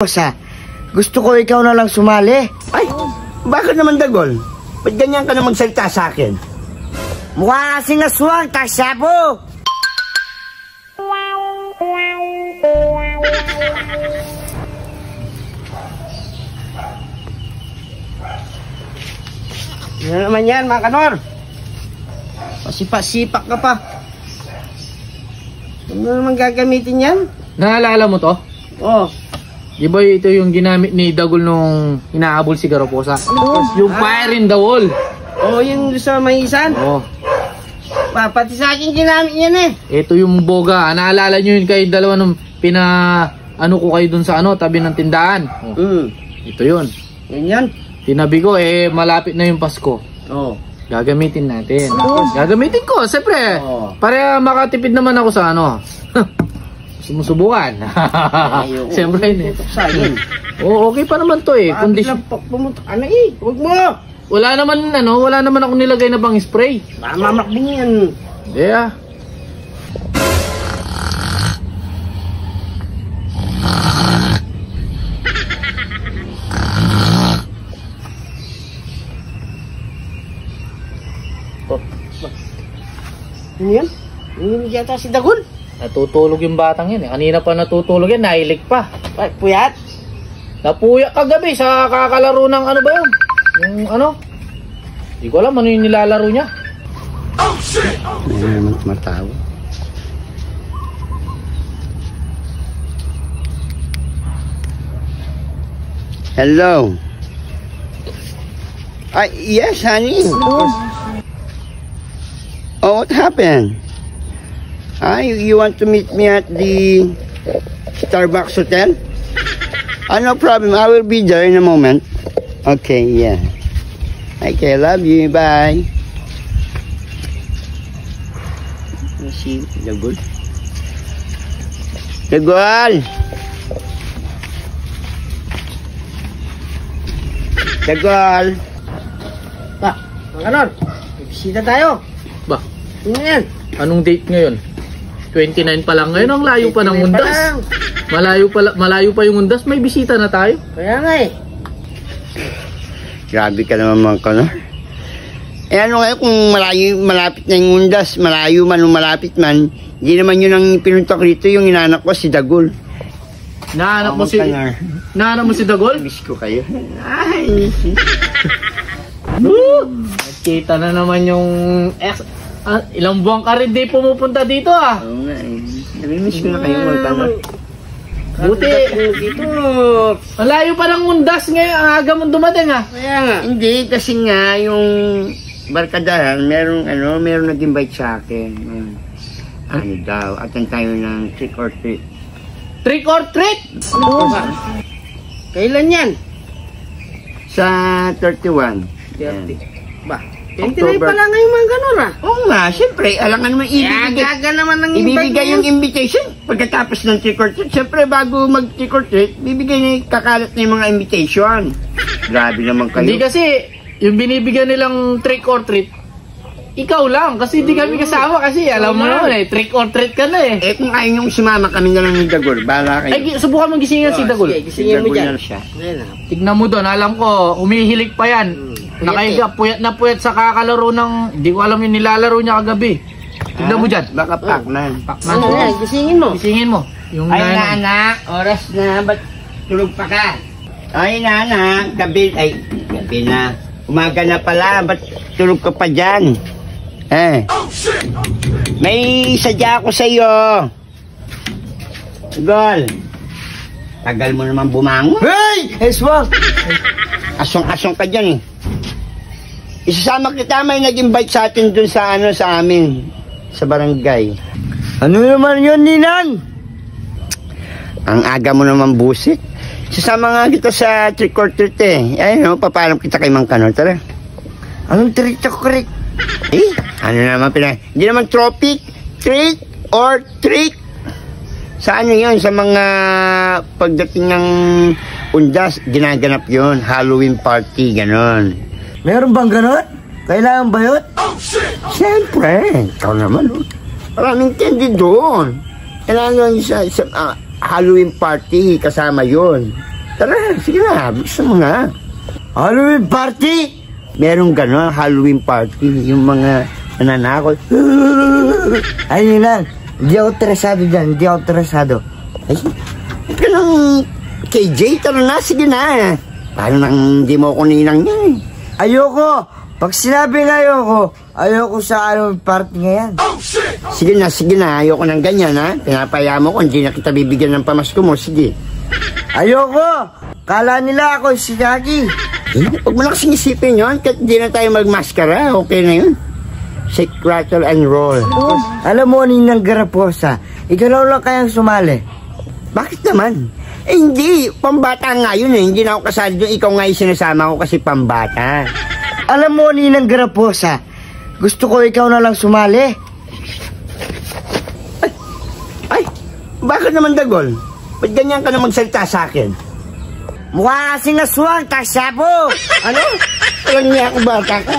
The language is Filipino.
Sa gusto ko ikaw na lang sumali. Ay, bakit naman Dagol? Ba't ganyan ka na magsalita sa akin? Mukha kasing aswang, tasyabo. Ano naman yan, mga kanor? Pasipa-sipak ka pa. Ano naman gagamitin yan? Naalala mo to? Oh. Di ba ito yung ginamit ni Dagol nung hinahabol si Garaposa? Yung fire in the wall. Oh, yung sa may isan? Oh. Pati sa akin ginamit yan eh. Ito yung boga. Naalala nyo yun kayo dalawa nung ano ko kayo dun sa tabi ng tindahan. Oh. Ito yun. Yan yan. Tinabi ko malapit na yung Pasko. Oh. Gagamitin natin. Gagamitin ko, siyempre. Oh. Para makatipid naman ako sa sumusubukan. Siyempre yun Oo, okay pa naman to eh. Kondisyon. Pumunta ka na eh. Huwag mo. Wala naman ako nilagay na bang spray. Mamakbing yan. Yeah. Ano yan? Hindi yata si Dagol. Natutulog yung batang yan eh. Kanina pa natutulog yan, nahilig pa. Ay, puyat. Napuyak kagabi sa kakalaro ng ano ba yun? Yung Hindi ko alam ano yung nilalaro niya. Oh shit! Ano naman tumatawa? Hello. Yes, honey. Oh, what happened? You want to meet me at the Starbucks Hotel? No problem. I will be there in a moment. Okay, yeah. Okay, love you. Bye. Si Dagol. Dagol! Dagol! Mga bisita tayo. Ba? Ano yan? Anong date ngayon? 29 pa lang ngayon, ang layo pa ng undas. Malayo pa yung undas, may bisita na tayo. Kaya nga eh. Grabe ka naman mga kanor. Ano ngayon kung malapit na yung undas, malayo man o malapit man, hindi naman yun ang pinuntak rito, yung inanak ko si Dagol. Nahanap mo si Dagol? Miss ko kayo. Ay. Nakita na naman yung ilang buwan ka rin di pumupunta dito ah. Oo nga eh. Nami-miss ko na kayo mga kanor. Buti. Dito. Malayo pa ng undas ngayon, ang aga mong dumating ah. Kaya nga. Hindi, kasi nga yung barkadahan, merong nag-invite sa akin. Ano daw, atan tayo ng trick or treat. Trick or treat? Kailan yan? Sa 31. 30. Ba? 29 pa lang ngayon mga ganun ah. Oo nga, siyempre, alangan naman ibibigay yung invitation pagkatapos ng trick or treat. Siyempre, bago mag-trick or treat, bibigay na kakalat na yung mga invitation. Grabe naman kayo. Hindi kasi, yung binibigyan nilang trick or treat, ikaw lang, kasi hindi kami kasama kasi alam mo naman trick or treat ka na eh. Kung ayaw niyong sumama kami na lang ni Dagol, bahala kayo. Ay, subukan mong gisingan si Dagol. Gisingin mo dyan. Siya. Tignan mo doon, alam ko, umihilig pa yan. Nakahiga, puyat na puyat sa kakalaro ng, hindi ko alam yung nilalaro niya kagabi. Tignan mo dyan. Baka Pac-Man. Gisingin mo. Gisingin mo. Ay, nana, oras na, ba't tulog pa ka? Ay, nana, gabi na. Umaga na pala, ba't tulog ka pa dyan? May sadya ako sa'yo. Gol. Tagal mo naman bumangon. Hey! Eswang! Asong-asong ka dyan eh. Isasama kita, may nag-invite sa atin dun sa sa amin. Sa barangay. Ano naman yun, Ninang? Ang aga mo naman busit. Sasama nga kita sa trick or treat eh. Ayun, papalam kita kay Mang Kanor. Tara. Anong trick or treat? Ano naman hindi naman tropic, trick or treat. Sa yun, sa mga pagdating ng undas, ginaganap yun. Halloween party, ganon. Meron bang ganon? Kailangan ba yun? Siyempre, ikaw naman. Maraming candy doon. Kailangan sa Halloween party, kasama yun. Tara, sige na, gusto mo na. Halloween party? Merong gano'n, Halloween party, yung mga nananakot. Ay, Ninang, hindi ako interesado dyan, hindi ako interesado. Ay, ito ng KJ, tara na, sige na. Paano nang hindi mo ako ninang yan eh? Ayoko! Pag sinabing ayoko sa Halloween party ngayon. Sige na, ayoko ng ganyan ha. Pinapaya mo ko, hindi na kita bibigyan ng pamasko mo, sige. Ayoko! Kala nila ako si Jackie. Huwag mo na kasing isipin yun, kahit hindi na tayo magmaskara, okay na yun. Shake, rattle, and roll. Alam mo, Ninang Garaposa, ikaw lang kayang sumali. Bakit naman? Eh hindi, pambata nga yun eh. Hindi na ako kasali doon, ikaw nga yung sinasama ko kasi pambata. Alam mo, Ninang Garaposa, gusto ko ikaw na lang sumali. Ay, bakit naman Dagol? Ba't ganyan ka na magsalita sa akin? Mukha kasing aswang, tasyabo! Ano? Alam niya ako bata ka.